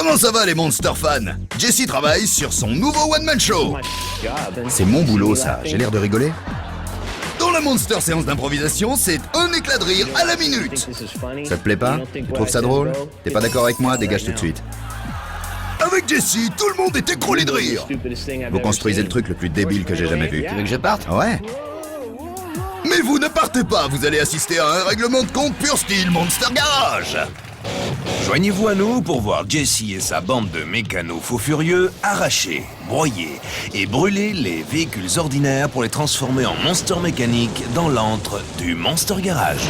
Comment ça va les Monster fans? Jesse travaille sur son nouveau one-man show. C'est mon boulot ça, j'ai l'air de rigoler? Dans la Monster séance d'improvisation, c'est un éclat de rire à la minute. Ça te plaît pas? Tu trouves ça drôle? T'es pas d'accord avec moi? Dégage tout de suite. Avec Jesse, tout le monde est écroulé de rire. Vous construisez le truc le plus débile que j'ai jamais vu. Tu veux que je parte? Ouais. Mais vous ne partez pas, vous allez assister à un règlement de compte pur style Monster Garage. Joignez-vous à nous pour voir Jesse et sa bande de mécanos faux furieux arracher, broyer et brûler les véhicules ordinaires pour les transformer en monstres mécaniques dans l'antre du Monster Garage.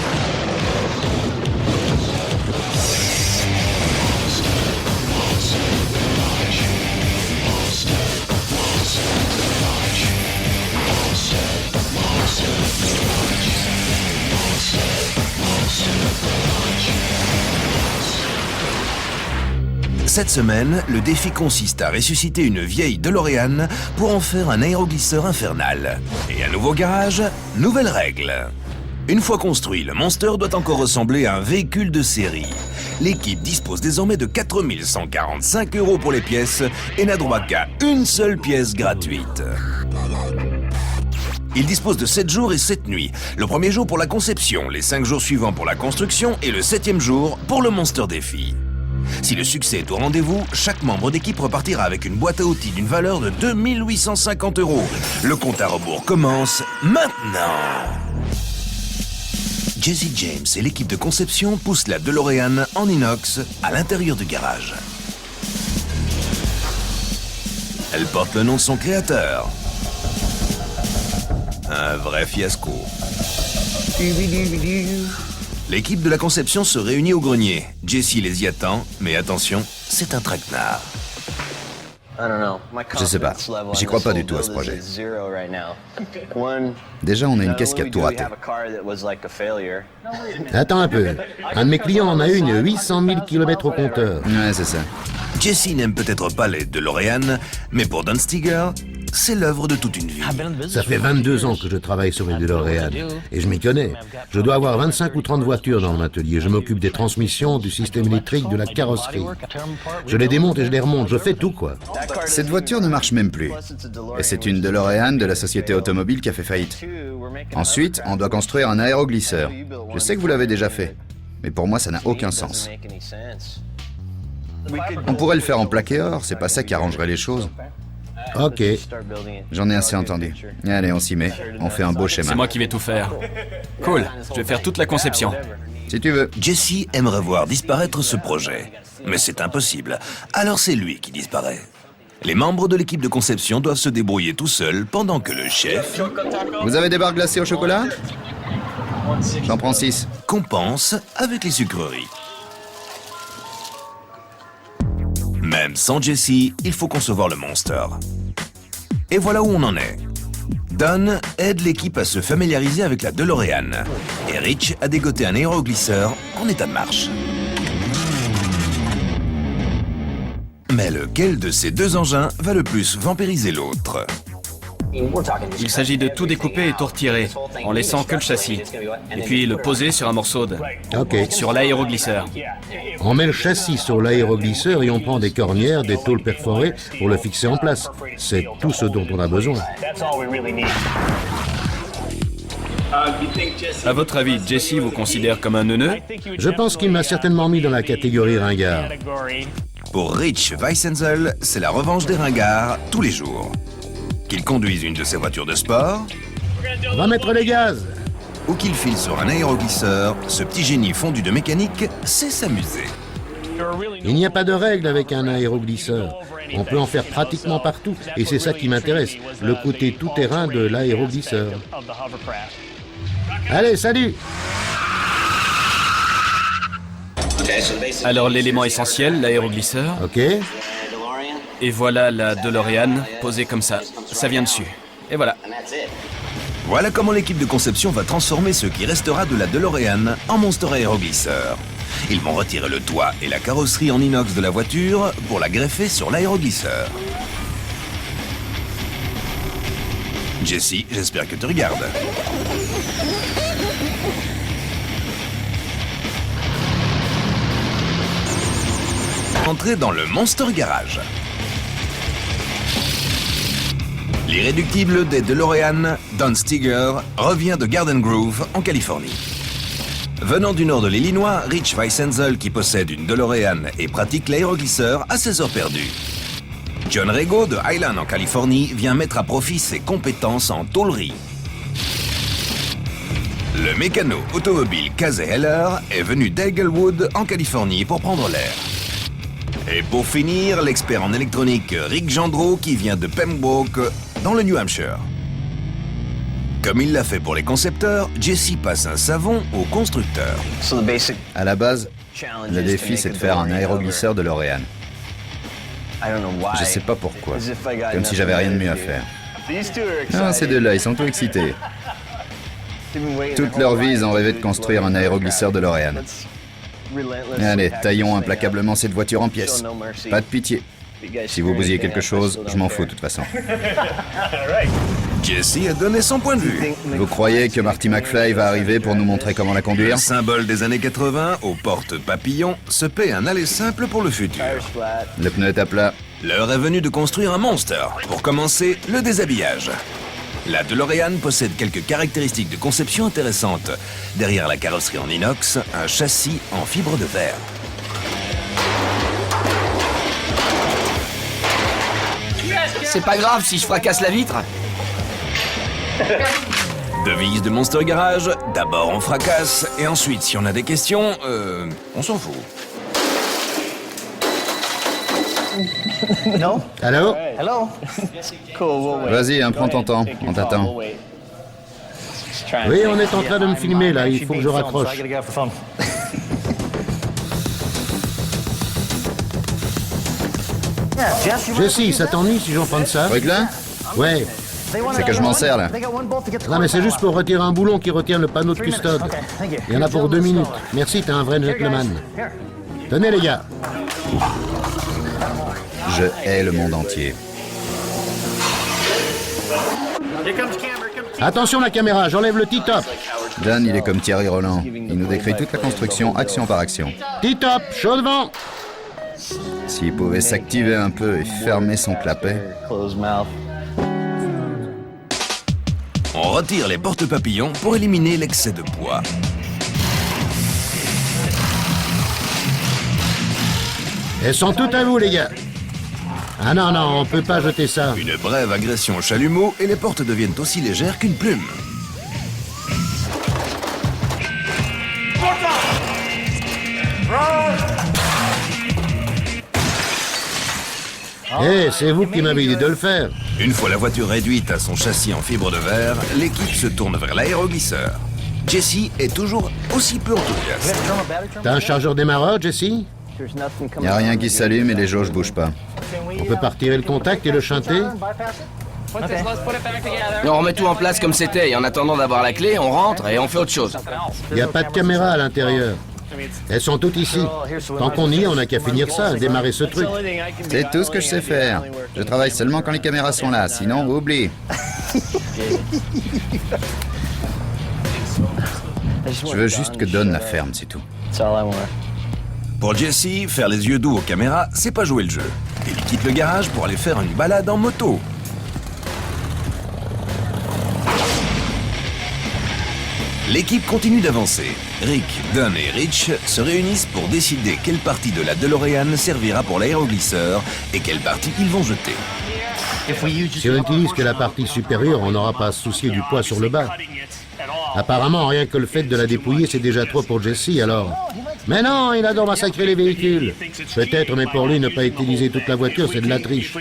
Cette semaine, le défi consiste à ressusciter une vieille DeLorean pour en faire un aéroglisseur infernal. Et un nouveau garage, nouvelle règle. Une fois construit, le Monster doit encore ressembler à un véhicule de série. L'équipe dispose désormais de 4 145 € pour les pièces et n'a droit qu'à une seule pièce gratuite. Il dispose de 7 jours et 7 nuits. Le premier jour pour la conception, les 5 jours suivants pour la construction et le 7e jour pour le Monster Défi. Si le succès est au rendez-vous, chaque membre d'équipe repartira avec une boîte à outils d'une valeur de 2 850 €. Le compte à rebours commence maintenant. Jesse James et l'équipe de conception poussent la DeLorean en inox à l'intérieur du garage. Elle porte le nom de son créateur. Un vrai fiasco. L'équipe de la conception se réunit au grenier. Jesse les y attend, mais attention, c'est un traquenard. Je sais pas, j'y crois pas du tout à ce projet. Déjà, on a une caisse qui a tout raté. Attends un peu. Un de mes clients en a une 800 000 km au compteur. Ouais, c'est ça. Jesse n'aime peut-être pas les DeLorean, mais pour Don Steger, c'est l'œuvre de toute une vie. Ça fait 22 ans que je travaille sur une DeLorean. Et je m'y connais. Je dois avoir 25 ou 30 voitures dans mon atelier. Je m'occupe des transmissions, du système électrique, de la carrosserie. Je les démonte et je les remonte. Je fais tout, quoi. Cette voiture ne marche même plus. Et c'est une DeLorean de la société automobile qui a fait faillite. Ensuite, on doit construire un aéroglisseur. Je sais que vous l'avez déjà fait, mais pour moi, ça n'a aucun sens. On pourrait le faire en plaqué or, c'est pas ça qui arrangerait les choses. Ok. J'en ai assez entendu. Allez, on s'y met. On fait un beau schéma. C'est moi qui vais tout faire. Cool, je vais faire toute la conception. Si tu veux. Jesse aimerait voir disparaître ce projet, mais c'est impossible. Alors c'est lui qui disparaît. Les membres de l'équipe de conception doivent se débrouiller tout seuls pendant que le chef Vous avez des barres glacées au chocolat? J'en prends 6. compense avec les sucreries. Même sans Jesse, il faut concevoir le Monster. Et voilà où on en est. Don aide l'équipe à se familiariser avec la DeLorean. Et Rich a dégoté un aéroglisseur en état de marche. Mais lequel de ces deux engins va le plus vampiriser l'autre? Il s'agit de tout découper et tout retirer, en laissant que le châssis. Et puis le poser sur un morceau de... Ok. sur l'aéroglisseur. On met le châssis sur l'aéroglisseur et on prend des cornières, des tôles perforées pour le fixer en place. C'est tout ce dont on a besoin. À votre avis, Jesse vous considère comme un neuneu? Je pense qu'il m'a certainement mis dans la catégorie ringard. Pour Rich Weissenzel, c'est la revanche des ringards tous les jours. Qu'il conduise une de ses voitures de sport On va mettre les gaz. ou qu'il file sur un aéroglisseur, ce petit génie fondu de mécanique sait s'amuser. Il n'y a pas de règle avec un aéroglisseur. On peut en faire pratiquement partout. Et c'est ça qui m'intéresse, le côté tout-terrain de l'aéroglisseur. Allez, salut! Alors l'élément essentiel, l'aéroglisseur. Ok. Et voilà la DeLorean posée comme ça. Ça vient dessus. Et voilà. Voilà comment l'équipe de conception va transformer ce qui restera de la DeLorean en Monster aéroglisseur. Ils vont retirer le toit et la carrosserie en inox de la voiture pour la greffer sur l'aéroglisseur. Jesse, j'espère que tu regardes. Entrez dans le Monster Garage. L'irréductible des DeLorean, Don Steger, revient de Garden Grove, en Californie. Venant du nord de l'Illinois, Rich Weisenzel, qui possède une DeLorean et pratique l'aéroglisseur, a ses heures perdues. John Rego, de Highland, en Californie, vient mettre à profit ses compétences en tôlerie. Le mécano automobile Casey Heller est venu d'Englewood, en Californie, pour prendre l'air. Et pour finir, l'expert en électronique Rick Gendreau, qui vient de Pembroke, dans le New Hampshire. Comme il l'a fait pour les concepteurs, Jesse passe un savon aux constructeurs. À la base, le défi c'est de faire un aéroglisseur DeLorean. Je sais pas pourquoi, comme si j'avais rien de mieux à faire. Ah, ces deux-là, ils sont tout excités. Toute leur vie, ils ont rêvé de construire un aéroglisseur DeLorean. Allez, taillons implacablement cette voiture en pièces. Pas de pitié. Si vous bousillez quelque chose, je m'en fous de toute façon. Jesse a donné son point de vue. Vous croyez que Marty McFly va arriver pour nous montrer comment la conduire? Le symbole des années 80, aux portes papillons, se paie un aller simple pour le futur. Le pneu est à plat. L'heure est venue de construire un Monster. Pour commencer, le déshabillage. La DeLorean possède quelques caractéristiques de conception intéressantes. Derrière la carrosserie en inox, un châssis en fibre de verre. C'est pas grave si je fracasse la vitre. Devise de Monster Garage, d'abord on fracasse, et ensuite, si on a des questions, on s'en fout. Allô? Vas-y, hein, prends ton temps, on t'attend. Oui, on est en train de me filmer, là. Il faut que je raccroche. Jesse, ça t'ennuie si j'en prends de ça? Truc là? Ouais. C'est que je m'en sers là. Non, mais c'est juste pour retirer un boulon qui retient le panneau de custode. Il y en a pour 2 minutes. Merci, t'es un vrai gentleman. Tenez, les gars. Je hais le monde entier. Attention la caméra, j'enlève le T-top. Dan, il est comme Thierry Roland. Il nous décrit toute la construction, action par action. T-top, chaud devant. S'il pouvait s'activer un peu et fermer son clapet. On retire les portes papillons pour éliminer l'excès de poids. Elles sont toutes à vous, les gars. Ah non, non, on peut pas jeter ça. Une brève agression au chalumeau et les portes deviennent aussi légères qu'une plume. Eh, c'est vous qui m'avez dit de le faire. Une fois la voiture réduite à son châssis en fibre de verre, l'équipe se tourne vers l'aéroglisseur. Jesse est toujours aussi peu enthousiaste. T'as un chargeur démarreur, Jesse? Y a rien qui s'allume et les jauges bougent pas. On peut pas retirer le contact et le chanter? Et on remet tout en place comme c'était, et en attendant d'avoir la clé, on rentre et on fait autre chose. Y a pas de caméra à l'intérieur. Elles sont toutes ici. Tant qu'on y est, on n'a qu'à finir ça, démarrer ce truc. C'est tout ce que je sais faire. Je travaille seulement quand les caméras sont là, sinon oublie. Je veux juste que Don la ferme, c'est tout. Pour Jesse, faire les yeux doux aux caméras, c'est pas jouer le jeu. Il quitte le garage pour aller faire une balade en moto. L'équipe continue d'avancer. Rick, Don et Rich se réunissent pour décider quelle partie de la DeLorean servira pour l'aéroglisseur et quelle partie ils vont jeter. Si on n'utilise que la partie supérieure, on n'aura pas à se soucier du poids sur le bas. Apparemment, rien que le fait de la dépouiller, c'est déjà trop pour Jesse, alors. Mais non, il adore massacrer les véhicules. Peut-être, mais pour lui, ne pas utiliser toute la voiture, c'est de la triche.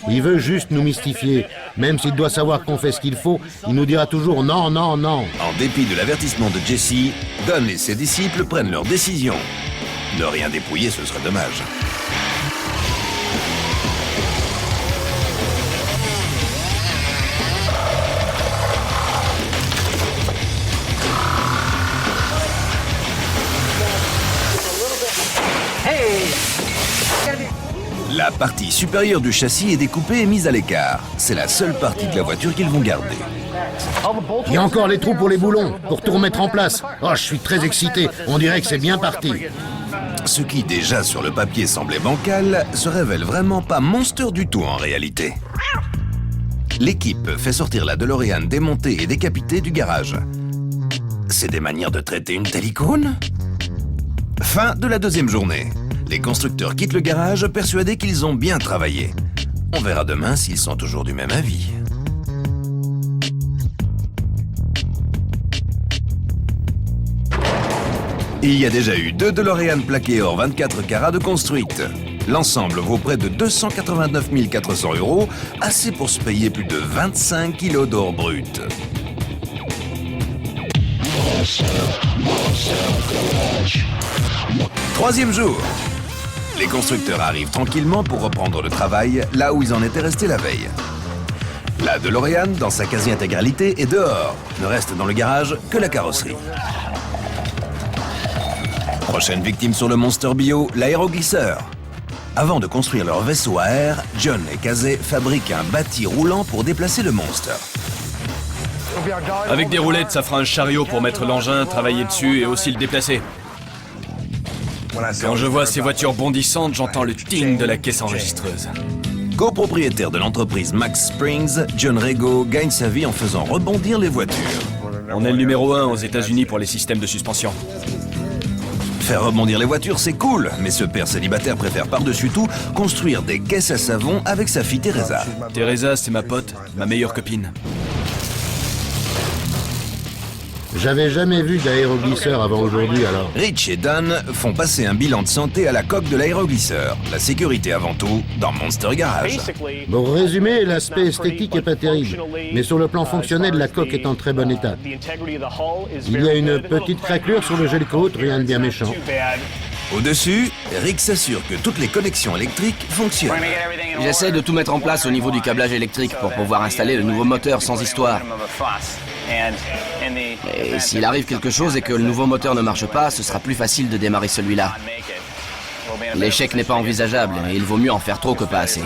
Il veut juste nous mystifier. Même s'il doit savoir qu'on fait ce qu'il faut, il nous dira toujours non, non, non. En dépit de l'avertissement de Jesse, Don et ses disciples prennent leur décision. Ne rien dépouiller, ce serait dommage. La partie supérieure du châssis est découpée et mise à l'écart. C'est la seule partie de la voiture qu'ils vont garder. Il y a encore les trous pour les boulons, pour tout remettre en place. Oh, je suis très excité. On dirait que c'est bien parti. Ce qui, déjà sur le papier semblait bancal, se révèle vraiment pas Monster du tout en réalité. L'équipe fait sortir la DeLorean démontée et décapitée du garage. C'est des manières de traiter une telle icône? Fin de la deuxième journée. Les constructeurs quittent le garage persuadés qu'ils ont bien travaillé. On verra demain s'ils sont toujours du même avis. Il y a déjà eu 2 DeLorean plaquées or 24 carats de construite. L'ensemble vaut près de 289 400 €, assez pour se payer plus de 25 kilos d'or brut. Troisième jour. Les constructeurs arrivent tranquillement pour reprendre le travail là où ils en étaient restés la veille. La DeLorean, dans sa quasi-intégralité, est dehors. Ne reste dans le garage que la carrosserie. Prochaine victime sur le Monster Bio, l'aéroglisseur. Avant de construire leur vaisseau à air, John et Casey fabriquent un bâti roulant pour déplacer le Monster. Avec des roulettes, ça fera un chariot pour mettre l'engin, travailler dessus et aussi le déplacer. Quand je vois ces voitures bondissantes, j'entends le ting de la caisse enregistreuse. Copropriétaire de l'entreprise Max Springs, John Rego gagne sa vie en faisant rebondir les voitures. On est le numéro 1 aux États-Unis pour les systèmes de suspension. Faire rebondir les voitures, c'est cool, mais ce père célibataire préfère par-dessus tout construire des caisses à savon avec sa fille Teresa. Teresa, c'est ma pote, ma meilleure copine. J'avais jamais vu d'aéroglisseur avant aujourd'hui, alors. Rich et Dan font passer un bilan de santé à la coque de l'aéroglisseur. La sécurité avant tout, dans Monster Garage. Pour résumer, l'aspect esthétique est pas terrible, mais sur le plan fonctionnel, la coque est en très bon état. Il y a une petite craquelure sur le gel-coat, rien de bien méchant. Au-dessus, Rick s'assure que toutes les connexions électriques fonctionnent. J'essaie de tout mettre en place au niveau du câblage électrique pour pouvoir installer le nouveau moteur sans histoire. Et s'il arrive quelque chose et que le nouveau moteur ne marche pas, ce sera plus facile de démarrer celui-là. L'échec n'est pas envisageable et il vaut mieux en faire trop que pas assez.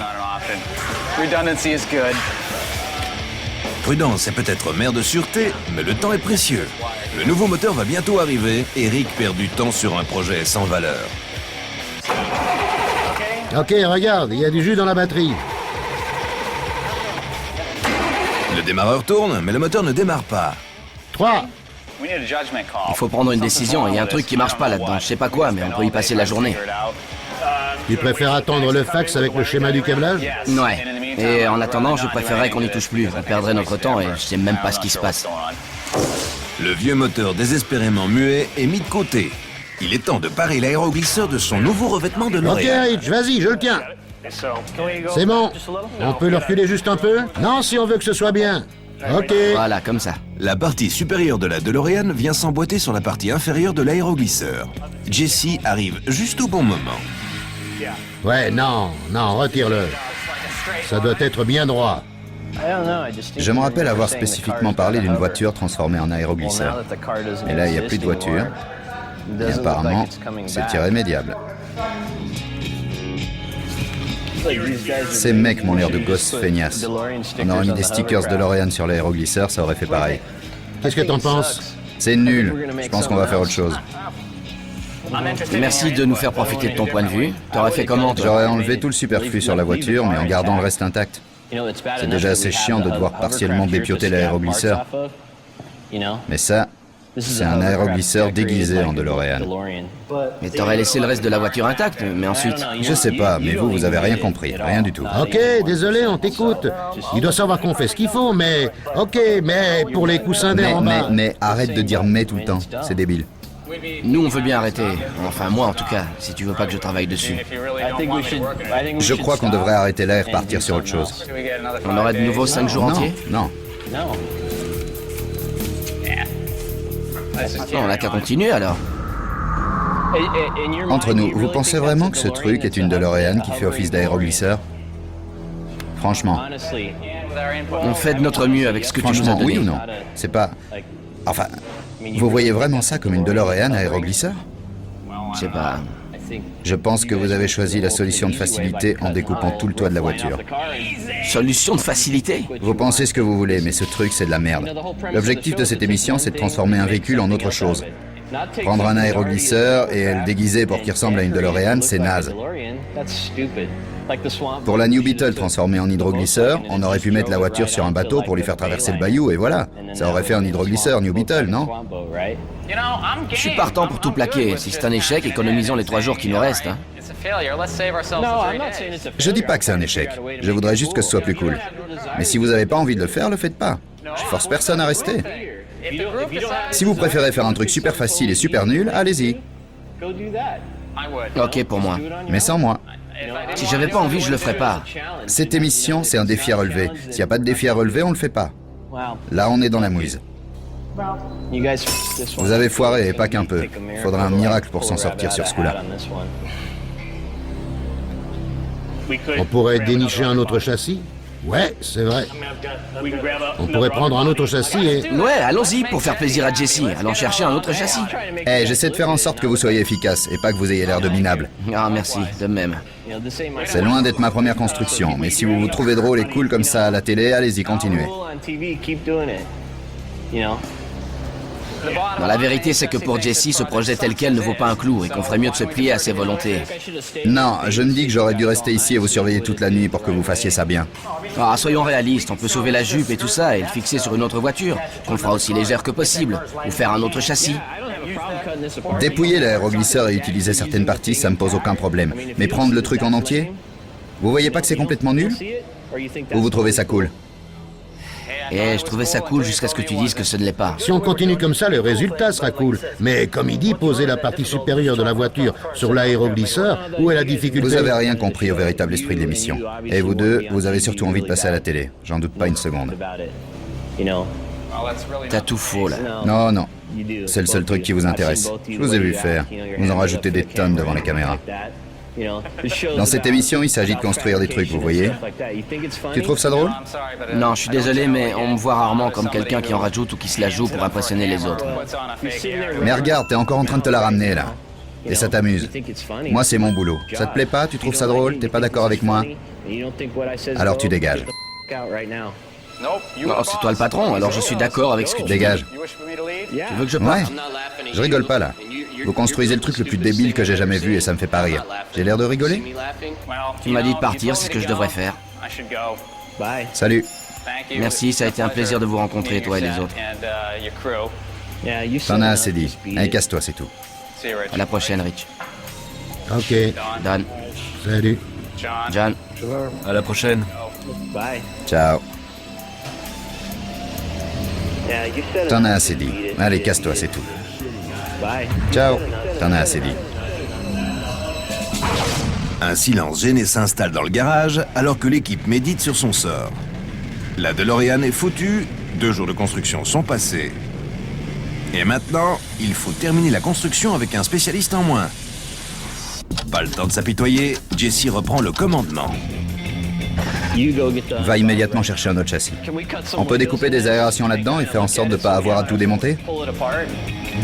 Prudence est peut-être mère de sûreté, mais le temps est précieux. Le nouveau moteur va bientôt arriver et Rick perd du temps sur un projet sans valeur. Ok, regarde, il y a du jus dans la batterie. Le démarreur tourne, mais le moteur ne démarre pas. 3. Il faut prendre une décision, il y a un truc qui marche pas là-dedans, je sais pas quoi, mais on peut y passer la journée. Tu préfères attendre le fax avec le schéma du câblage? Ouais. Et en attendant, je préférerais qu'on n'y touche plus. On perdrait notre temps et je sais même pas ce qui se passe. Le vieux moteur désespérément muet est mis de côté. Il est temps de parer l'aéroglisseur de son nouveau revêtement de Ok, L'Oréal. Rich, vas-y, je le tiens. C'est bon. On peut le reculer juste un peu? Non, si on veut que ce soit bien. Ok. Voilà, comme ça. La partie supérieure de la DeLorean vient s'emboîter sur la partie inférieure de l'aéroglisseur. Jesse arrive juste au bon moment. Ouais, non, retire-le. Ça doit être bien droit. Je me rappelle avoir spécifiquement parlé d'une voiture transformée en aéroglisseur. Et là, il n'y a plus de voiture. Et apparemment, c'est irrémédiable. Ces mecs m'ont l'air de gosses feignasses. On aurait mis des stickers de DeLorean sur l'aéroglisseur, ça aurait fait pareil. Qu'est-ce que t'en penses? C'est nul. Je pense qu'on va faire autre chose. Merci de nous faire profiter de ton point de vue. T'aurais fait comment, toi? J'aurais enlevé tout le superflu sur la voiture, mais en gardant le reste intact. C'est déjà assez chiant de devoir partiellement dépioter l'aéroglisseur. Mais ça, c'est un aéroglisseur déguisé en DeLorean. Mais t'aurais laissé le reste de la voiture intacte, mais ensuite... Je sais pas, mais vous avez rien compris, rien du tout. Ok, désolé, on t'écoute. Il doit savoir qu'on fait ce qu'il faut, mais... Ok, mais pour les coussins d'air en bas... Mais arrête de dire mais tout le temps, c'est débile. Nous, on veut bien arrêter. Enfin, moi, en tout cas, si tu veux pas que je travaille dessus. Je crois qu'on devrait arrêter là et repartir sur autre chose. On aurait de nouveau 5 jours entiers? Non. On n'a qu'à continuer, alors. Entre nous, vous pensez vraiment que ce truc est une DeLorean qui fait office d'aéroglisseur? Franchement. On fait de notre mieux avec ce que tu nous as Franchement, donné. oui ou non? C'est pas... Enfin, vous voyez vraiment ça comme une DeLorean aéroglisseur? Je sais pas. Je pense que vous avez choisi la solution de facilité en découpant tout le toit de la voiture. Solution de facilité? Vous pensez ce que vous voulez, mais ce truc, c'est de la merde. L'objectif de cette émission, c'est de transformer un véhicule en autre chose. Prendre un aéroglisseur et le déguiser pour qu'il ressemble à une DeLorean, c'est naze. Pour la New Beetle transformée en hydroglisseur, on aurait pu mettre la voiture sur un bateau pour lui faire traverser le bayou et voilà. Ça aurait fait un hydroglisseur New Beetle, non? Je suis partant pour tout plaquer. Si c'est un échec, économisons les 3 jours qui nous restent. Hein. Je dis pas que c'est un échec. Je voudrais juste que ce soit plus cool. Mais si vous n'avez pas envie de le faire, le faites pas. Je force personne à rester. Si vous préférez faire un truc super facile et super nul, allez-y. Ok pour moi. Mais sans moi. Si j'avais pas envie, je le ferais pas. Cette émission, c'est un défi à relever. S'il n'y a pas de défi à relever, on le fait pas. Là, on est dans la mouise. Vous avez foiré, et pas qu'un peu. Il faudra un miracle pour s'en sortir sur ce coup-là. On pourrait dénicher un autre châssis? Ouais, c'est vrai. On pourrait prendre un autre châssis et... Ouais, allons-y pour faire plaisir à Jesse. Allons chercher un autre châssis. J'essaie de faire en sorte que vous soyez efficace et pas que vous ayez l'air de minable. Ah, merci, de même. C'est loin d'être ma première construction, mais si vous vous trouvez drôle et cool comme ça à la télé, allez-y, continuez. Non, la vérité, c'est que pour Jesse, ce projet tel quel ne vaut pas un clou et qu'on ferait mieux de se plier à ses volontés. Non, je me dis que j'aurais dû rester ici et vous surveiller toute la nuit pour que vous fassiez ça bien. Ah, soyons réalistes, on peut sauver la jupe et tout ça et le fixer sur une autre voiture, qu'on fera aussi légère que possible, ou faire un autre châssis. Dépouiller l'aéroglisseur et utiliser certaines parties, ça me pose aucun problème. Mais prendre le truc en entier? Vous voyez pas que c'est complètement nul? Ou vous trouvez ça cool? Et je trouvais ça cool jusqu'à ce que tu dises que ce ne l'est pas. Si on continue comme ça, le résultat sera cool. Mais comme il dit, poser la partie supérieure de la voiture sur l'aéroglisseur, où est la difficulté? Vous avez rien compris au véritable esprit de l'émission. Et vous deux, vous avez surtout envie de passer à la télé. J'en doute pas une seconde. T'as tout faux, là. Non, non. C'est le seul truc qui vous intéresse. Je vous ai vu faire. Vous en rajoutez des tonnes devant les caméras. Dans cette émission, il s'agit de construire des trucs, vous voyez. Tu trouves ça drôle? Non, je suis désolé, mais on me voit rarement comme quelqu'un qui en rajoute ou qui se la joue pour impressionner les autres. Mais regarde, t'es encore en train de te la ramener, là. Et ça t'amuse. Moi, c'est mon boulot. Ça te plaît pas? Tu trouves ça drôle? T'es pas d'accord avec moi? Alors tu dégages. Non, c'est toi le patron, alors je suis d'accord avec ce que tu dis. Dégage. Tu veux que je Ouais. parte? Je rigole pas, là. Vous construisez le truc le plus débile que j'ai jamais vu et ça me fait pas rire. J'ai l'air de rigoler? Tu m'as dit de partir, c'est ce que je devrais faire. Salut. Merci, ça a été un plaisir de vous rencontrer, toi et les autres. T'en as assez dit. Allez, casse-toi, c'est tout. À la prochaine, Rich. Ok, Dan, salut. John. À la prochaine. Ciao. T'en as assez dit. Allez, casse-toi, c'est tout. Ciao. T'en as assez dit. Un silence gêné s'installe dans le garage alors que l'équipe médite sur son sort. La DeLorean est foutue, 2 jours de construction sont passés. Et maintenant, il faut terminer la construction avec un spécialiste en moins. Pas le temps de s'apitoyer, Jesse reprend le commandement. Va immédiatement chercher un autre châssis. On peut découper des aérations là-dedans et faire en sorte de pas avoir à tout démonter?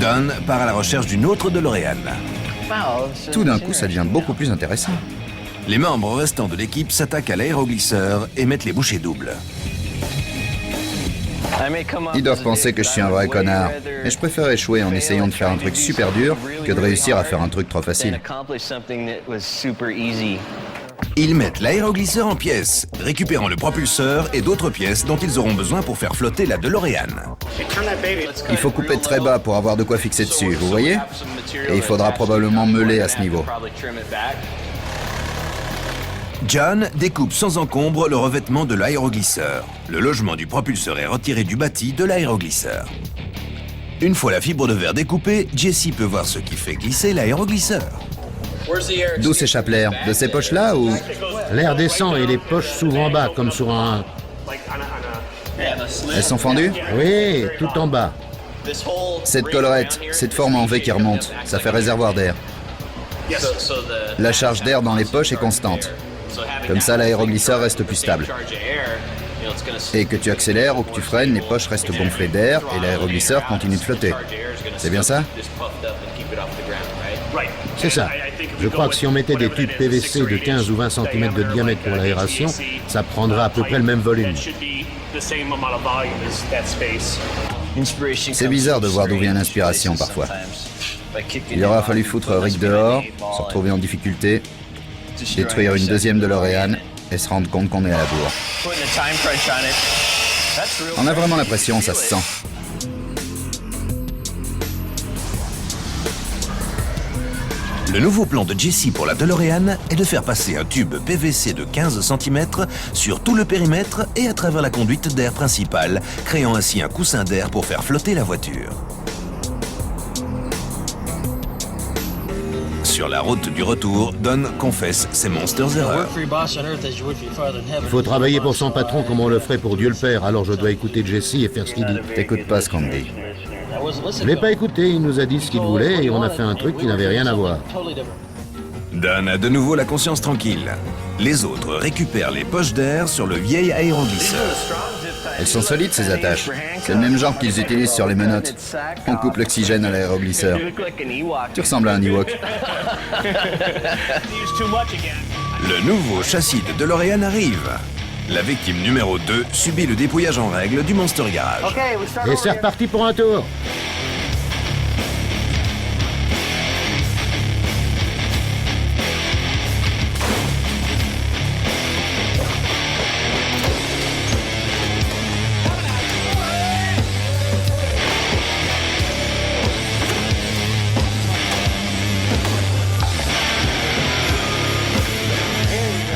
Don part à la recherche d'une autre DeLorean. Tout d'un coup, ça devient beaucoup plus intéressant. Les membres restants de l'équipe s'attaquent à l'aéroglisseur et mettent les bouchées doubles. Ils doivent penser que je suis un vrai connard. Mais je préfère échouer en essayant de faire un truc super dur que de réussir à faire un truc trop facile. Ils mettent l'aéroglisseur en pièces, récupérant le propulseur et d'autres pièces dont ils auront besoin pour faire flotter la DeLorean. Il faut couper très bas pour avoir de quoi fixer dessus, vous voyez? Et il faudra probablement meuler à ce niveau. John découpe sans encombre le revêtement de l'aéroglisseur. Le logement du propulseur est retiré du bâti de l'aéroglisseur. Une fois la fibre de verre découpée, Jesse peut voir ce qui fait glisser l'aéroglisseur. D'où s'échappe l'air? De ces poches-là ou... L'air descend et les poches s'ouvrent en bas, comme sur un... Elles sont fendues? Oui, tout en bas. Cette collerette, cette forme en V qui remonte, ça fait réservoir d'air. La charge d'air dans les poches est constante. Comme ça, l'aéroglisseur reste plus stable. Et que tu accélères ou que tu freines, les poches restent gonflées d'air et l'aéroglisseur continue de flotter. C'est bien ça? C'est ça. Je crois que si on mettait des tubes PVC de 15 ou 20 cm de diamètre pour l'aération, ça prendra à peu près le même volume. C'est bizarre de voir d'où vient l'inspiration parfois. Il aura fallu foutre Rick dehors, se retrouver en difficulté, détruire une deuxième DeLorean et se rendre compte qu'on est à la bourre. On a vraiment l'impression, ça se sent. Le nouveau plan de Jesse pour la DeLorean est de faire passer un tube PVC de 15 cm sur tout le périmètre et à travers la conduite d'air principale, créant ainsi un coussin d'air pour faire flotter la voiture. Sur la route du retour, Don confesse ses monsters erreurs. Il faut travailler pour son patron comme on le ferait pour Dieu le Père, alors je dois écouter Jesse et faire ce qu'il dit. T'écoutes pas ce qu'on te dit. Je l'ai pas écouté, il nous a dit ce qu'il voulait et on a fait un truc qui n'avait rien à voir. Don a de nouveau la conscience tranquille. Les autres récupèrent les poches d'air sur le vieil aéroglisseur. Elles sont solides, ces attaches. C'est le même genre qu'ils utilisent sur les menottes. On coupe l'oxygène à l'aéroglisseur. Tu ressembles à un Ewok. Le nouveau châssis de DeLorean arrive. La victime numéro 2 subit le dépouillage en règle du Monster Garage. Et c'est reparti pour un tour.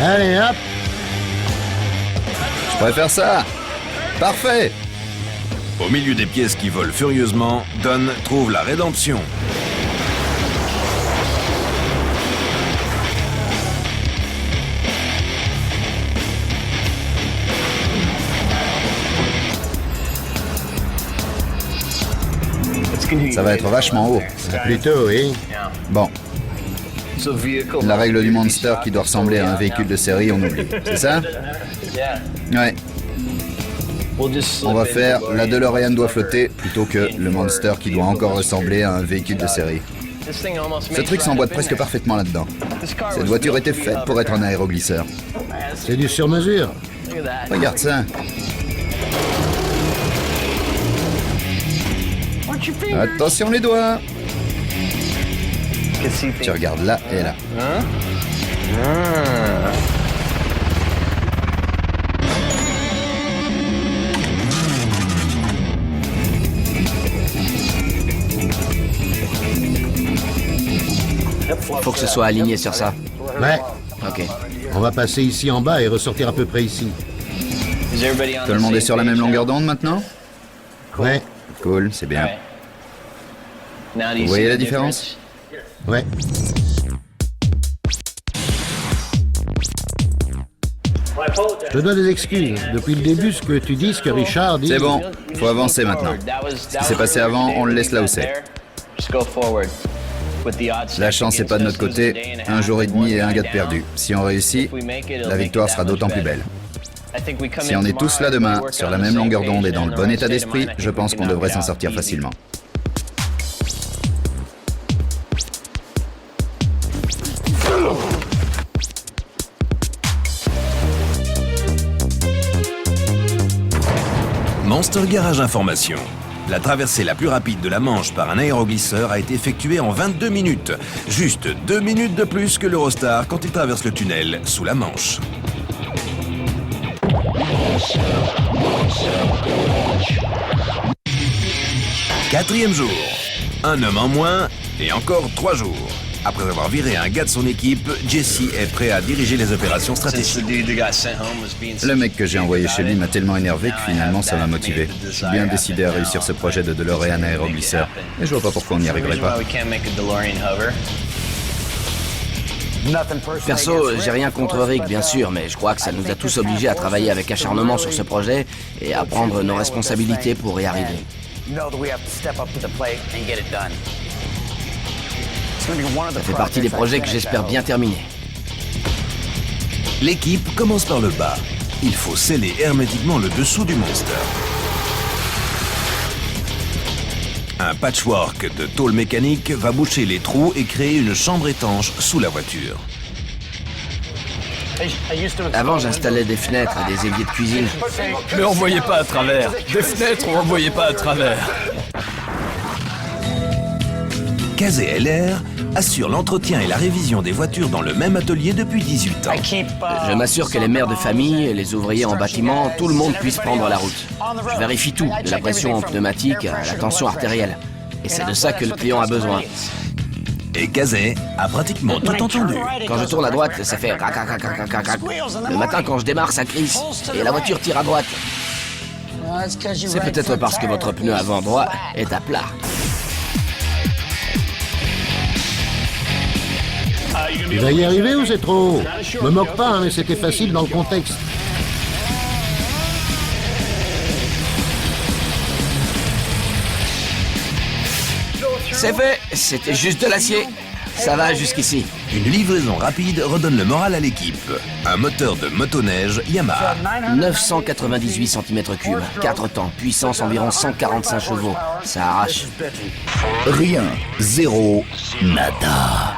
Allez, hop! Je préfère ça. Parfait. Au milieu des pièces qui volent furieusement, Don trouve la rédemption. Ça va être vachement haut. Plutôt, oui. Bon. La règle du Monster qui doit ressembler à un véhicule de série, on oublie. C'est ça? Ouais. On va faire la DeLorean doit flotter plutôt que le Monster qui doit encore ressembler à un véhicule de série. Ce truc s'emboîte presque parfaitement là-dedans. Cette voiture était faite pour être un aéroglisseur. C'est du sur-mesure. Regarde ça. Attention les doigts. Tu regardes là et là. Faut que ce soit aligné sur ça. Ouais, Ok. on va passer ici en bas et ressortir à peu près ici. Tout le monde est sur la même longueur d'onde maintenant? Ouais, Cool, c'est bien. Vous voyez la différence? ouais. Je te dois des excuses. Depuis le début, ce que tu dis, ce que Richard dit... C'est bon, faut avancer maintenant. Ce qui s'est passé avant, on le laisse là où c'est. La chance n'est pas de notre côté. Un jour et demi et un gars de perdu. Si on réussit, la victoire sera d'autant plus belle. Si on est tous là demain, sur la même longueur d'onde et dans le bon état d'esprit, je pense qu'on devrait s'en sortir facilement. Monster Garage Information. La traversée la plus rapide de la Manche par un aéroglisseur a été effectuée en 22 minutes. Juste 2 minutes de plus que l'Eurostar quand il traverse le tunnel sous la Manche. Quatrième jour. Un homme en moins et encore 3 jours. Après avoir viré un gars de son équipe, Jesse est prêt à diriger les opérations stratégiques. Le mec que j'ai envoyé chez lui m'a tellement énervé que finalement ça m'a motivé. Je suis bien décidé à réussir ce projet de DeLorean aéroglisseur. Et je vois pas pourquoi on n'y arriverait pas. Perso, j'ai rien contre Rick, bien sûr, mais je crois que ça nous a tous obligés à travailler avec acharnement sur ce projet et à prendre nos responsabilités pour y arriver. Ça fait partie des projets que j'espère bien terminer. L'équipe commence par le bas. Il faut sceller hermétiquement le dessous du Monster. Un patchwork de tôle mécanique va boucher les trous et créer une chambre étanche sous la voiture. Avant, j'installais des fenêtres et des éviers de cuisine. Mais on voyait pas à travers. Des fenêtres, on voyait pas à travers. Casey et Lair assurent l'entretien et la révision des voitures dans le même atelier depuis 18 ans. Je m'assure que les mères de famille, les ouvriers en bâtiment, tout le monde puisse prendre la route. Je vérifie tout, de la pression pneumatique à la tension artérielle. Et c'est de ça que le client a besoin. Et Casey a pratiquement tout entendu. Quand je tourne à droite, ça fait rac, rac, rac, rac, rac, rac. Le matin, quand je démarre, ça crisse. Et la voiture tire à droite. C'est peut-être parce que votre pneu avant droit est à plat. Tu vas y arriver ou c'est trop haut? Me moque pas, hein, mais c'était facile dans le contexte. C'est fait, c'était juste de l'acier. Ça va jusqu'ici. Une livraison rapide redonne le moral à l'équipe. Un moteur de motoneige Yamaha. 998 cm3, 4 temps, puissance environ 145 chevaux. Ça arrache. Rien, zéro, nada.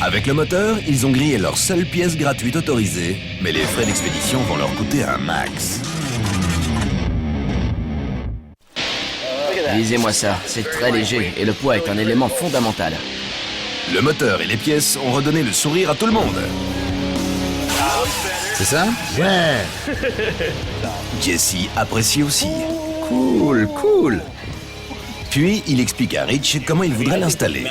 Avec le moteur, ils ont grillé leur seule pièce gratuite autorisée, mais les frais d'expédition vont leur coûter un max. Lisez-moi ça, c'est très léger et le poids est un élément fondamental. Le moteur et les pièces ont redonné le sourire à tout le monde. C'est ça? Ouais. Jesse apprécie aussi. Cool, cool. Puis, il explique à Rich comment il voudrait l'installer.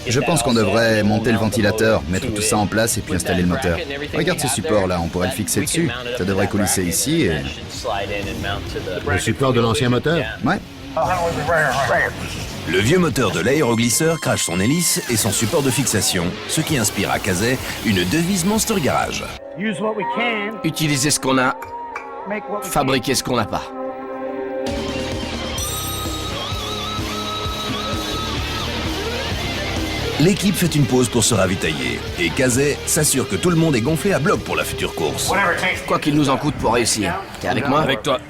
Je pense qu'on devrait monter le ventilateur, mettre tout ça en place et puis installer le moteur. Regarde ce support là, on pourrait le fixer dessus. Ça devrait coulisser ici et... Le support de l'ancien moteur? Ouais. Le vieux moteur de l'aéroglisseur crache son hélice et son support de fixation, ce qui inspire à Casey une devise Monster Garage. Utilisez ce qu'on a, fabriquez ce qu'on n'a pas. L'équipe fait une pause pour se ravitailler et Casey s'assure que tout le monde est gonflé à bloc pour la future course. Quoi qu'il nous en coûte pour réussir. T'es avec moi? Avec toi.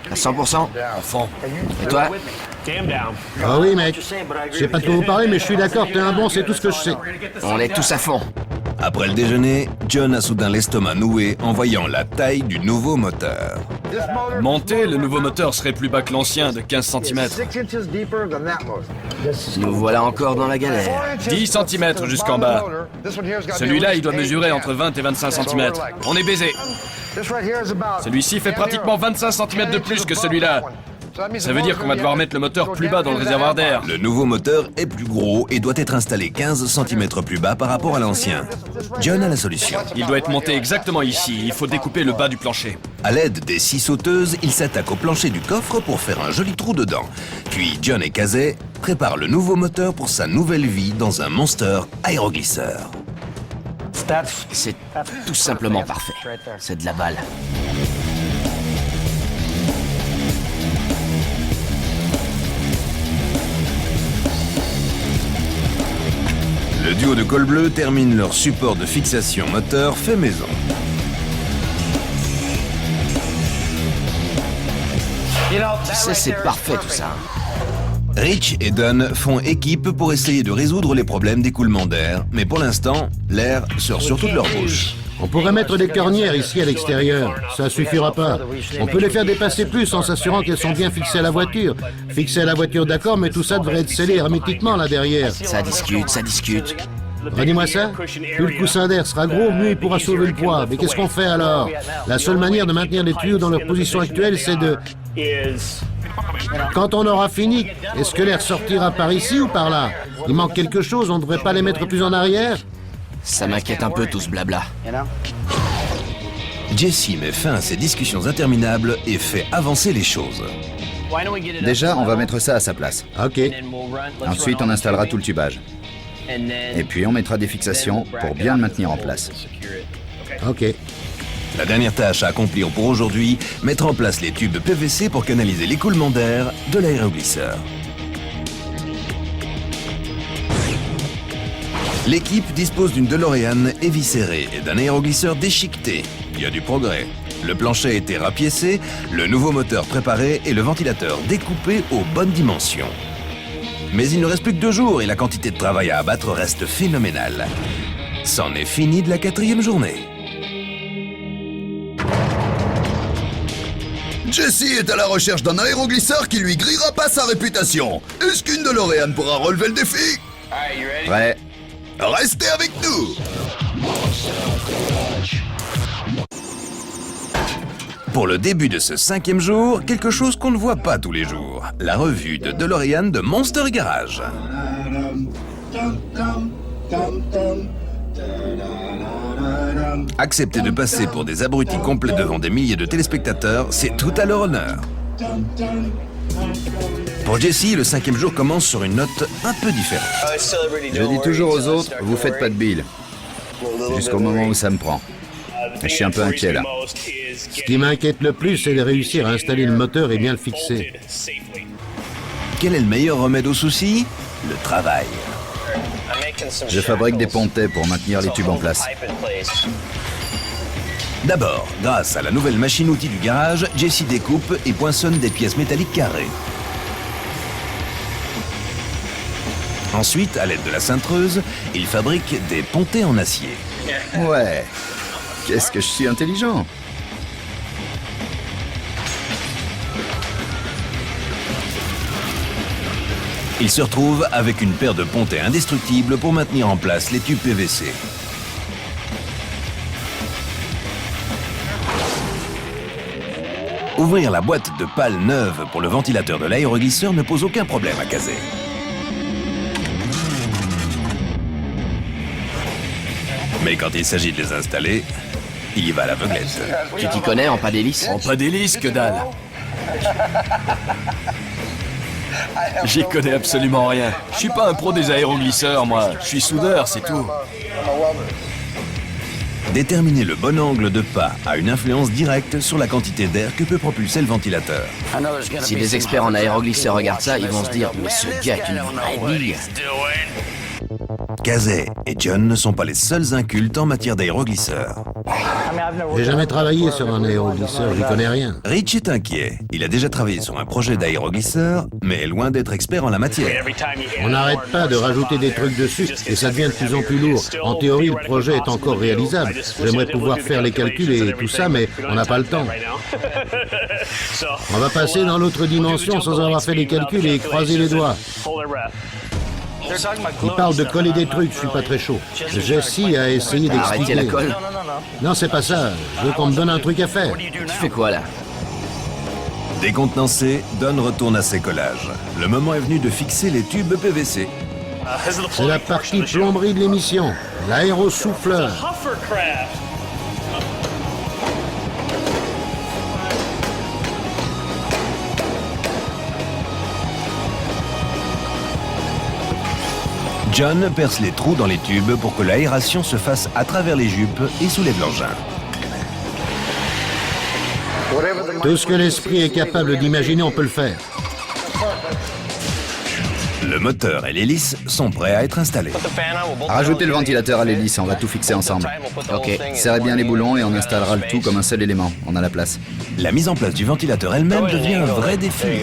À 100%? À fond. Et toi? Ah oui, mec. Je sais pas de quoi vous parler, mais je suis d'accord, t'es un bon, c'est tout ce que je sais. On est tous à fond. Après le déjeuner, John a soudain l'estomac noué en voyant la taille du nouveau moteur. Monter, le nouveau moteur serait plus bas que l'ancien, de 15 cm. Nous voilà encore dans la galère. 10 cm jusqu'en bas. Celui-là, il doit mesurer entre 20 et 25 cm. On est baisé. Celui-ci fait pratiquement 25 cm de plus que celui-là. Ça veut dire qu'on va devoir mettre le moteur plus bas dans le réservoir d'air. Le nouveau moteur est plus gros et doit être installé 15 cm plus bas par rapport à l'ancien. John a la solution. Il doit être monté exactement ici. Il faut découper le bas du plancher. À l'aide des 6 sauteuses, il s'attaque au plancher du coffre pour faire un joli trou dedans. Puis John et Casey préparent le nouveau moteur pour sa nouvelle vie dans un Monster aéroglisseur. C'est tout simplement parfait. C'est de la balle. Le duo de col bleu termine leur support de fixation moteur fait maison. Tu sais, c'est parfait tout ça. Rich et Dunn font équipe pour essayer de résoudre les problèmes d'écoulement d'air, mais pour l'instant, l'air sort surtout de leur bouche. On pourrait mettre des cornières ici à l'extérieur. Ça suffira pas. On peut les faire dépasser plus en s'assurant qu'elles sont bien fixées à la voiture. Fixées à la voiture, d'accord, mais tout ça devrait être scellé hermétiquement là derrière. Ça discute, ça discute. Redis-moi ça. Plus le coussin d'air sera gros, mieux il pourra sauver le poids. Mais qu'est-ce qu'on fait alors? La seule manière de maintenir les tuyaux dans leur position actuelle, c'est de... Quand on aura fini, est-ce que l'air sortira par ici ou par là? Il manque quelque chose, on ne devrait pas les mettre plus en arrière? Ça m'inquiète un peu tout ce blabla. Jesse met fin à ces discussions interminables et fait avancer les choses. Déjà, on va mettre ça à sa place. Ok. Ensuite, on installera tout le tubage. Et puis, on mettra des fixations pour bien le maintenir en place. Ok. La dernière tâche à accomplir pour aujourd'hui, mettre en place les tubes PVC pour canaliser l'écoulement d'air de l'aéroglisseur. L'équipe dispose d'une DeLorean éviscérée et d'un aéroglisseur déchiqueté. Il y a du progrès. Le plancher a été rapiécé, le nouveau moteur préparé et le ventilateur découpé aux bonnes dimensions. Mais il ne reste plus que 2 jours et la quantité de travail à abattre reste phénoménale. C'en est fini de la 4e journée. Jesse est à la recherche d'un aéroglisseur qui lui grillera pas sa réputation. Est-ce qu'une DeLorean pourra relever le défi? Prêt? Restez avec nous! Pour le début de ce 5e jour, quelque chose qu'on ne voit pas tous les jours. La revue de DeLorean de Monster Garage. Accepter de passer pour des abrutis complets devant des milliers de téléspectateurs, c'est tout à leur honneur. Pour Jesse, le 5e jour commence sur une note un peu différente. Je dis toujours aux autres, vous faites pas de bile. Jusqu'au moment où ça me prend. Je suis un peu inquiet là. Ce qui m'inquiète le plus, c'est de réussir à installer le moteur et bien le fixer. Quel est le meilleur remède aux soucis? Le travail. Je fabrique des pontets pour maintenir les tubes en place. D'abord, grâce à la nouvelle machine-outil du garage, Jesse découpe et poinçonne des pièces métalliques carrées. Ensuite, à l'aide de la cintreuse, il fabrique des pontets en acier. Ouais. Qu'est-ce que je suis intelligent. Il se retrouve avec une paire de pontets indestructibles pour maintenir en place les tubes PVC. Ouvrir la boîte de pales neuve pour le ventilateur de l'aéroglisseur ne pose aucun problème à Casey. Mais quand il s'agit de les installer, il y va à l'aveuglette. Tu t'y connais en pas d'hélice? En pas d'hélice, que dalle. J'y connais absolument rien. Je suis pas un pro des aéroglisseurs, moi. Je suis soudeur, c'est tout. Déterminer le bon angle de pas a une influence directe sur la quantité d'air que peut propulser le ventilateur. Si des experts en aéroglisseurs regardent ça, ils vont se dire « Mais ce gars est une vraie bille !» Casey et John ne sont pas les seuls incultes en matière d'aéroglisseurs. J'ai jamais travaillé sur un aéroglisseur, j'y connais rien. Rich est inquiet. Il a déjà travaillé sur un projet d'aéroglisseur, mais est loin d'être expert en la matière. On n'arrête pas de rajouter des trucs dessus et ça devient de plus en plus lourd. En théorie, le projet est encore réalisable. J'aimerais pouvoir faire les calculs et tout ça, mais on n'a pas le temps. On va passer dans l'autre dimension sans avoir fait les calculs et croiser les doigts. Il parle de coller des trucs, je suis pas très chaud. Jesse a essayé Arrêtez la d'expliquer. colle. Non, c'est pas ça. Je veux qu'on me donne un truc à faire. Tu fais quoi là? Décontenancé, Don retourne à ses collages. Le moment est venu de fixer les tubes PVC. C'est la partie plomberie de l'émission. L'aérosouffleur. John perce les trous dans les tubes pour que l'aération se fasse à travers les jupes et soulève l'engin. Tout ce que l'esprit est capable d'imaginer, on peut le faire. Le moteur et l'hélice sont prêts à être installés. Rajoutez le ventilateur à l'hélice, on va tout fixer ensemble. Ok. Serrez bien les boulons et on installera le tout comme un seul élément. On a la place. La mise en place du ventilateur elle-même devient un vrai défi.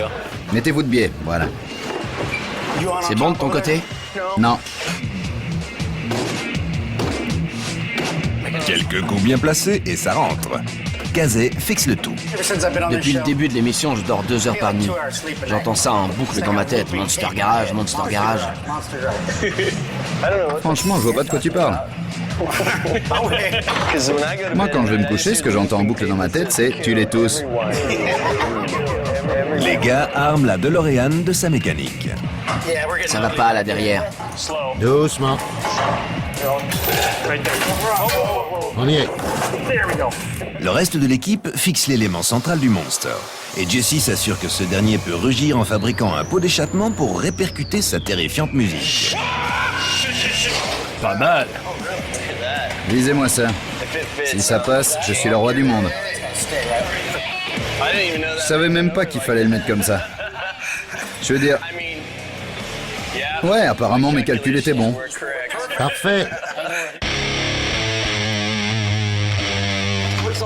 Mettez-vous de biais, voilà. C'est bon de ton côté? Non. Quelques coups bien placés et ça rentre. Casey fixe le tout. Depuis le début de l'émission, je dors 2 heures par nuit. J'entends ça en boucle dans ma tête. Monster Garage, Monster Garage. Franchement, je vois pas de quoi tu parles. Moi, quand je vais me coucher, ce que j'entends en boucle dans ma tête, c'est « tue-les tous ». Les gars arment la DeLorean de sa mécanique. Ça va pas là derrière. Doucement. On y est. Le reste de l'équipe fixe l'élément central du Monster. Et Jesse s'assure que ce dernier peut rugir en fabriquant un pot d'échappement pour répercuter sa terrifiante musique. Pas mal. Lisez-moi ça. Si ça passe, je suis le roi du monde. Je savais même pas qu'il fallait le mettre comme ça. Je veux dire... Ouais, apparemment mes calculs étaient bons. Parfait.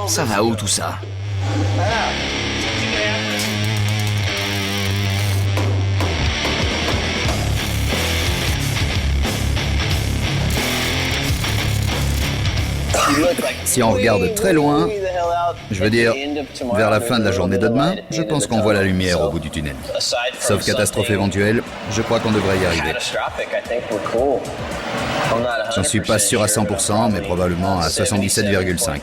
Ça va où tout ça? Si on regarde très loin, Je veux dire, vers la fin de la journée de demain, je pense qu'on voit la lumière au bout du tunnel. Sauf catastrophe éventuelle, je crois qu'on devrait y arriver. J'en suis pas sûr à 100%, mais probablement à 77,5.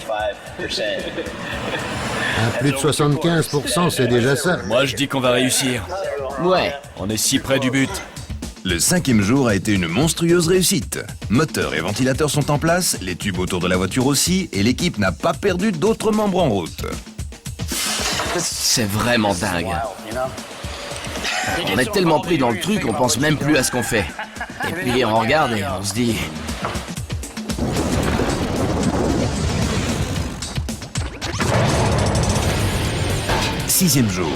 À plus de 75%, c'est déjà ça. Moi, je dis qu'on va réussir. Ouais. On est si près du but. Le 5e jour a été une monstrueuse réussite. Moteur et ventilateur sont en place, les tubes autour de la voiture aussi, et l'équipe n'a pas perdu d'autres membres en route. C'est vraiment dingue. On est tellement pris dans le truc, on pense même plus à ce qu'on fait. Et puis on regarde et on se dit... Sixième jour,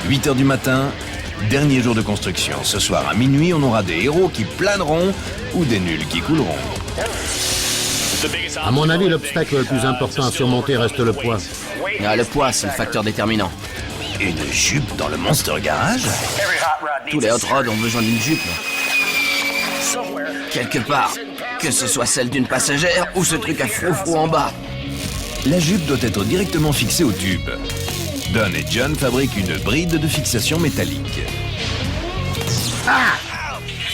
8h du matin, dernier jour de construction. Ce soir à minuit, on aura des héros qui planeront ou des nuls qui couleront. À mon avis, l'obstacle le plus important à surmonter reste le poids. Ah, le poids, c'est le facteur déterminant. Une jupe dans le Monster Garage? Tous les hot rods ont besoin d'une jupe. Quelque part. Que ce soit celle d'une passagère ou ce truc à froufrou en bas. La jupe doit être directement fixée au tube. Don et John fabriquent une bride de fixation métallique.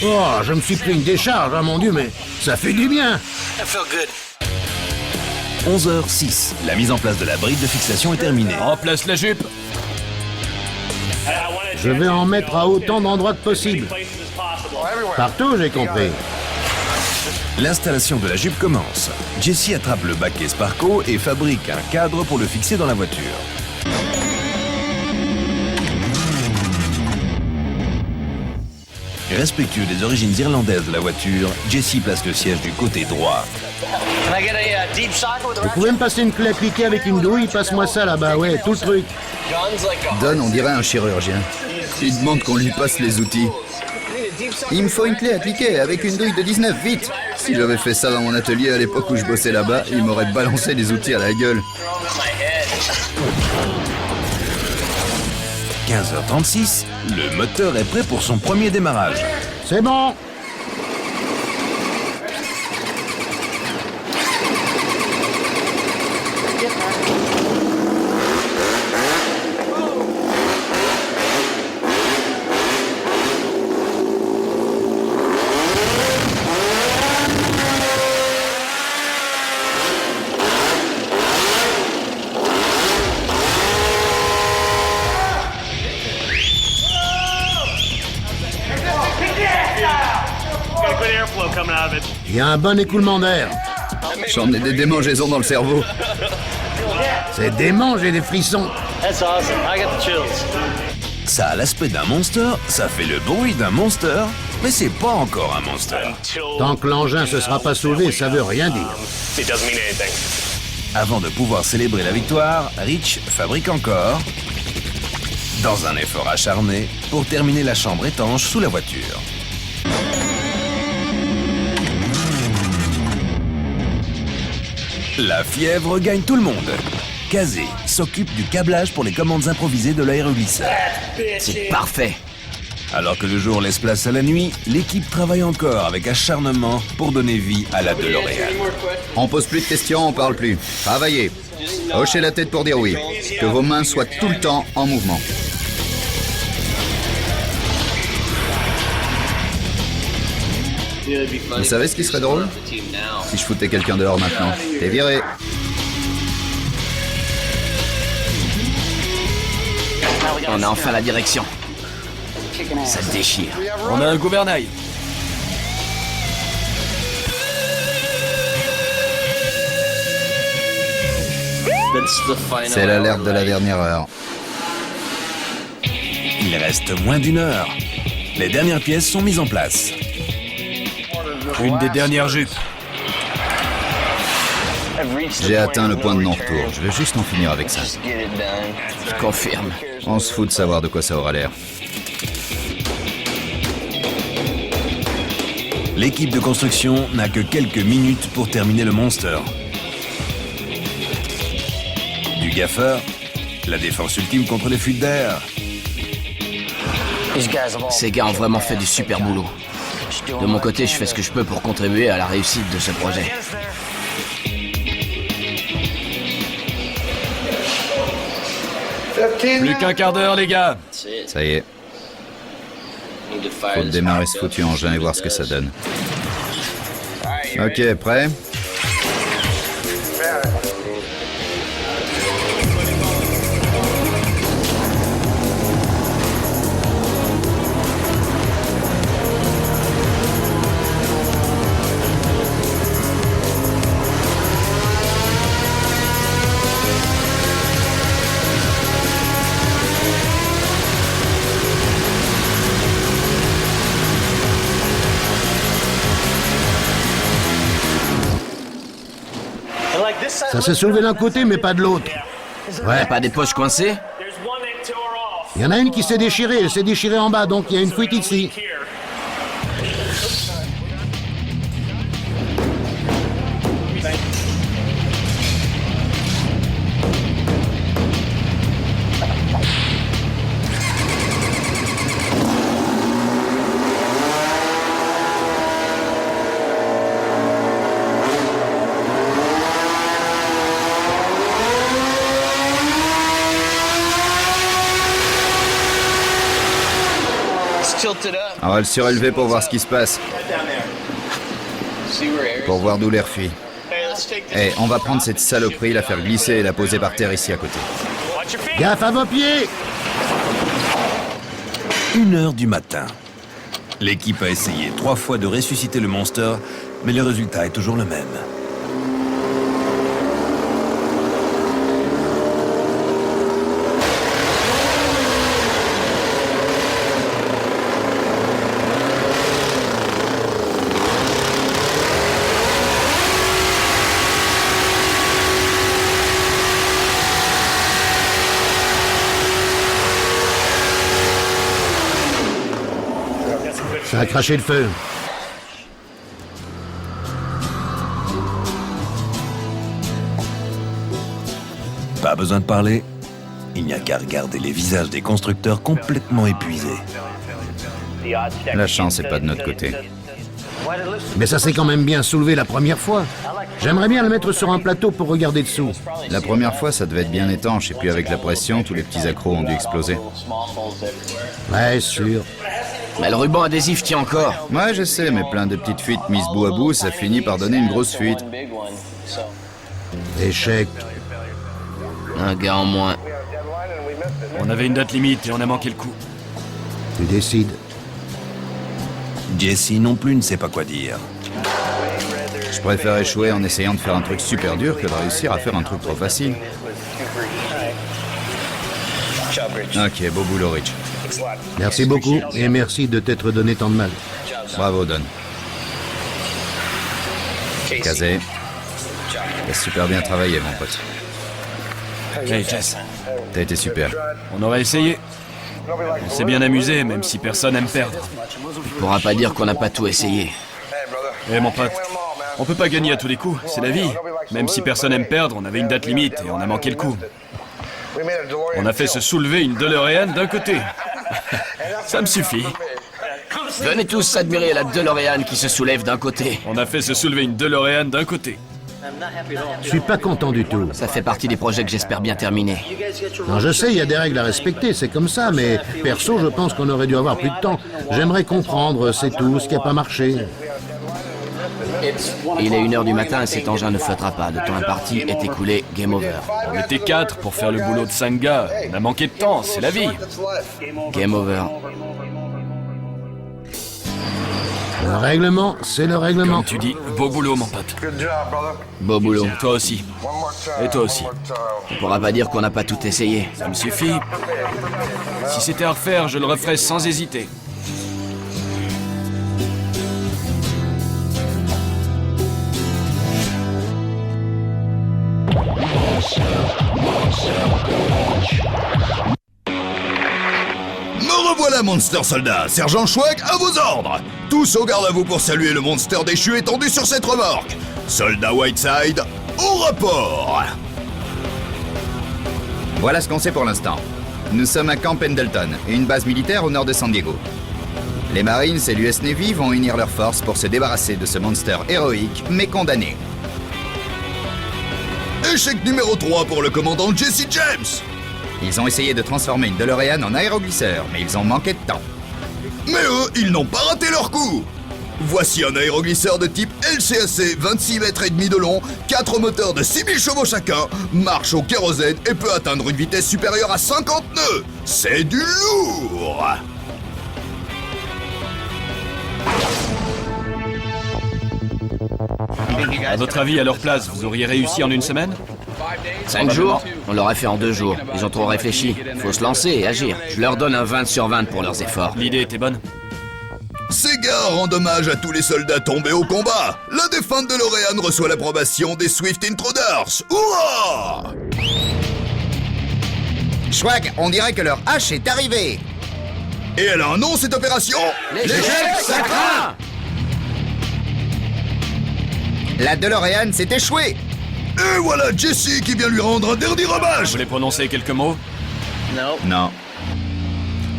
Oh, je me suis pris une décharge, ah mon Dieu, mais ça fait du bien. 11h06, la mise en place de la bride de fixation est terminée. En place la jupe. Je vais en mettre à autant d'endroits que possible. Partout, j'ai compris. L'installation de la jupe commence. Jesse attrape le baquet Sparco et fabrique un cadre pour le fixer dans la voiture. Respectueux des origines irlandaises de la voiture, Jesse place le siège du côté droit. Vous pouvez me passer une clé appliquée avec une douille? Passe-moi ça là-bas, ouais, tout le truc. Don, on dirait un chirurgien. Il demande qu'on lui passe les outils. Il me faut une clé appliquée avec une douille de 19, vite! Si j'avais fait ça dans mon atelier à l'époque où je bossais là-bas, il m'aurait balancé les outils à la gueule. 15h36, le moteur est prêt pour son premier démarrage. C'est bon. Il y a un bon écoulement d'air. J'en ai des démangeaisons dans le cerveau. C'est dément, j'ai des frissons. Ça a l'aspect d'un monster, ça fait le bruit d'un monster, mais c'est pas encore un monster. Tant que l'engin se sera pas sauvé, ça veut rien dire. Avant de pouvoir célébrer la victoire, Rich fabrique encore, dans un effort acharné, pour terminer la chambre étanche sous la voiture. La fièvre gagne tout le monde. Kazé s'occupe du câblage pour les commandes improvisées de l'aéroglisseur. C'est parfait. Alors que le jour laisse place à la nuit, l'équipe travaille encore avec acharnement pour donner vie à la DeLorean. On pose plus de questions, on parle plus. Travaillez. Hochez la tête pour dire oui. Que vos mains soient tout le temps en mouvement. Vous savez ce qui serait drôle? Si je foutais quelqu'un dehors maintenant. T'es viré. On a enfin la direction. Ça déchire. On a un gouvernail. C'est l'alerte de la dernière heure. Il reste moins d'une heure. Les dernières pièces sont mises en place. Une des dernières jupes. J'ai atteint le point de non-retour. Je veux juste en finir avec ça. Je confirme. On se fout de savoir de quoi ça aura l'air. L'équipe de construction n'a que quelques minutes pour terminer le monster. Du gaffeur, la défense ultime contre les fuites d'air. Ces gars ont vraiment fait du super boulot. De mon côté, je fais ce que je peux pour contribuer à la réussite de ce projet. Plus qu'un quart d'heure, les gars. Ça y est. Faut démarrer ce foutu engin et voir ce que ça donne. Ok, prêt? Ça s'est soulevé d'un côté, mais pas de l'autre. Ouais. Pas des poches coincées? Il y en a une qui s'est déchirée, elle s'est déchirée en bas, donc il y a une fuite ici. On va le surélever pour voir ce qui se passe. Pour voir d'où l'air fuit. Eh, on va prendre cette saloperie, la faire glisser et la poser par terre ici à côté. Gaffe à vos pieds! 1h du matin. L'équipe a essayé 3 fois de ressusciter le Monster, mais le résultat est toujours le même. Ça a craché le feu. Pas besoin de parler. Il n'y a qu'à regarder les visages des constructeurs complètement épuisés. La chance n'est pas de notre côté. Mais ça s'est quand même bien soulevé la première fois. J'aimerais bien le mettre sur un plateau pour regarder dessous. La première fois, ça devait être bien étanche, et puis avec la pression, tous les petits accros ont dû exploser. Ouais, sûr. Mais le ruban adhésif tient encore. Ouais, je sais, mais plein de petites fuites mises bout à bout, ça finit par donner une grosse fuite. Échec. Un gars en moins. On avait une date limite et on a manqué le coup. Tu décides. Jesse non plus ne sait pas quoi dire. Je préfère échouer en essayant de faire un truc super dur que de réussir à faire un truc trop facile. Ok, beau boulot, Rich. Merci beaucoup et merci de t'être donné tant de mal. Bravo, Don. Kazé. T'as super bien travaillé, mon pote. Hey, Jess, T'as été super. on aurait essayé. On s'est bien amusé, même si personne aime perdre. On pourra pas dire qu'on n'a pas tout essayé. Eh, mon pote, on peut pas gagner à tous les coups, c'est la vie. Même si personne aime perdre, on avait une date limite et on a manqué le coup. On a fait se soulever une DeLorean d'un côté. Ça me suffit. Venez tous admirer la DeLorean qui se soulève d'un côté. On a fait se soulever une DeLorean d'un côté. Je suis pas content du tout. Ça fait partie des projets que j'espère bien terminer. Non, je sais, il y a des règles à respecter, c'est comme ça, mais perso, je pense qu'on aurait dû avoir plus de temps. J'aimerais comprendre, c'est tout, ce qui n'a pas marché. Il est 1h du matin et cet engin ne flottera pas. Le temps imparti est écoulé, game over. On était 4 pour faire le boulot de 5 gars. On a manqué de temps, c'est la vie. Game over. Le règlement, c'est le règlement. Comme tu dis, beau boulot, mon pote. Beau boulot. Toi aussi. Et toi aussi. On pourra pas dire qu'on n'a pas tout essayé. Ça me suffit. Si c'était à refaire, je le referais sans hésiter. Me revoilà, Monster Soldat. Sergent Schwag, à vos ordres. Tous au garde à vous pour saluer le monster déchu étendu sur cette remorque. Soldat Whiteside, au rapport. Voilà ce qu'on sait pour l'instant. Nous sommes à Camp Pendleton, une base militaire au nord de San Diego. Les Marines et l'US Navy vont unir leurs forces pour se débarrasser de ce monster héroïque, mais condamné. Échec numéro 3 pour le commandant Jesse James. Ils ont essayé de transformer une DeLorean en aéroglisseur, mais ils ont manqué de temps. Mais eux, ils n'ont pas raté leur coup. Voici un aéroglisseur de type LCAC, 26 mètres et demi de long, 4 moteurs de 6000 chevaux chacun, marche au kérosène et peut atteindre une vitesse supérieure à 50 nœuds. C'est du lourd. À votre avis, à leur place, vous auriez réussi en une semaine? 5 jours? On l'aurait fait en 2 jours. Ils ont trop réfléchi. Faut se lancer et agir. Je leur donne un 20 sur 20 pour leurs efforts. L'idée était bonne. Ces gars rendent hommage à tous les soldats tombés au combat. La défunte DeLorean reçoit l'approbation des Swift Intruders. Hurrah! Schwag, on dirait que leur hache est arrivée. Et elle a un nom, cette opération? L'échec sacra! La DeLorean s'est échouée. Et voilà Jesse qui vient lui rendre un dernier Vous hommage. voulez prononcer quelques mots? Non.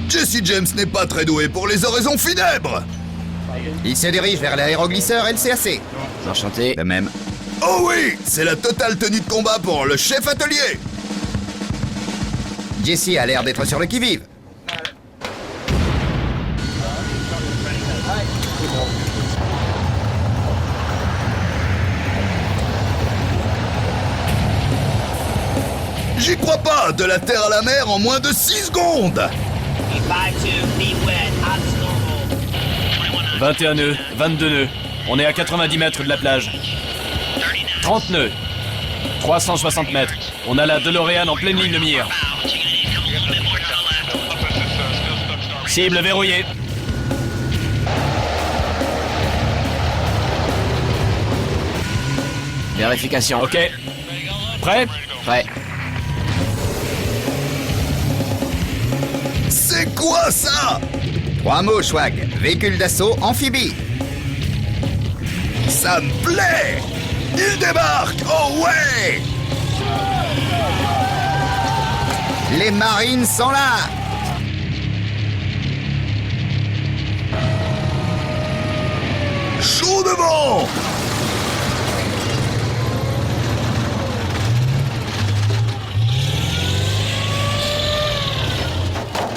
Jesse James n'est pas très doué pour les oraisons funèbres. Il se dirige vers l'aéroglisseur LCAC. Enchanté. De même. Oh oui, c'est la totale tenue de combat pour le chef atelier. Jesse a l'air d'être sur le qui-vive. J'y crois pas, de la terre à la mer en moins de 6 secondes. 21 nœuds, 22 nœuds. On est à 90 mètres de la plage. 30 nœuds. 360 mètres. On a la DeLorean en pleine ligne de mire. Cible verrouillée. Vérification. Ok. Prêt? Prêt. C'est quoi ça? 3 mots, Schwag. Véhicule d'assaut amphibie. Ça me plaît. Il débarque. Oh ouais. Les marines sont là. Chaud devant.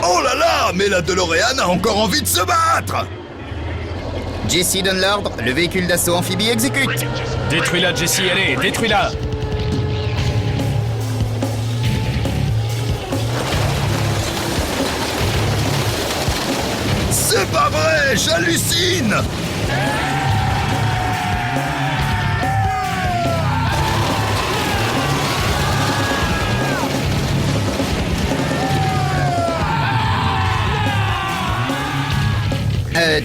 Oh là là, mais la DeLorean a encore envie de se battre. Jesse donne l'ordre, le véhicule d'assaut amphibie exécute. Détruis-la, Jesse, allez, détruis-la. C'est pas vrai, j'hallucine.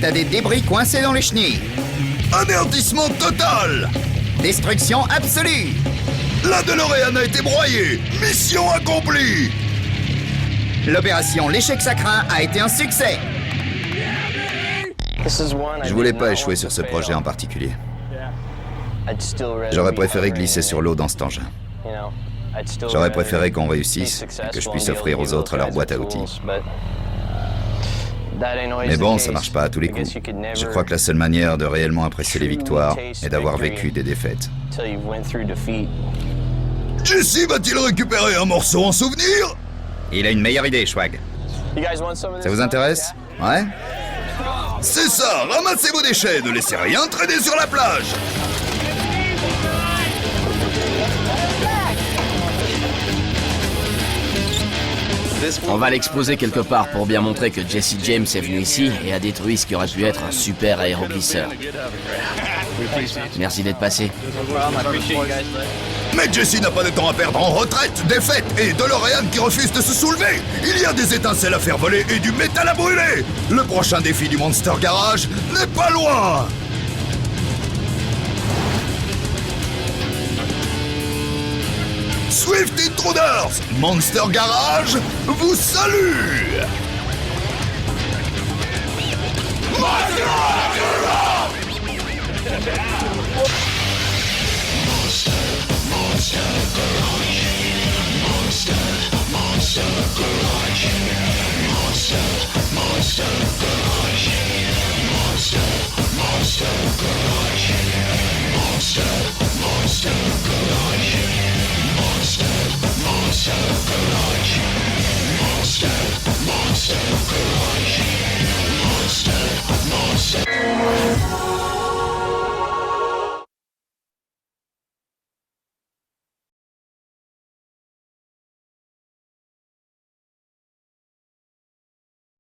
T'as des débris coincés dans les chenilles. Anéantissement total. Destruction absolue. La DeLorean a été broyée. Mission accomplie. L'opération L'échec sacrin a été un succès. Je voulais pas échouer sur ce projet en particulier. J'aurais préféré glisser sur l'eau dans cet engin. J'aurais préféré qu'on réussisse et que je puisse offrir aux autres leur boîte à outils. Mais bon, ça marche pas à tous les coups. Je crois que la seule manière de réellement apprécier les victoires est d'avoir vécu des défaites. Jesse va-t-il récupérer un morceau en souvenir? Il a une meilleure idée, Schwag. Ça vous intéresse? Ouais? C'est ça, ramassez vos déchets, ne laissez rien traîner sur la plage. On va l'exposer quelque part pour bien montrer que Jesse James est venu ici et a détruit ce qui aurait pu être un super aéroglisseur. Merci d'être passé. Mais Jesse n'a pas de temps à perdre en retraite, défaite et DeLorean qui refuse de se soulever. Il y a des étincelles à faire voler et du métal à brûler. Le prochain défi du Monster Garage n'est pas loin. Swift Intruders, Monster Garage vous salue. Monster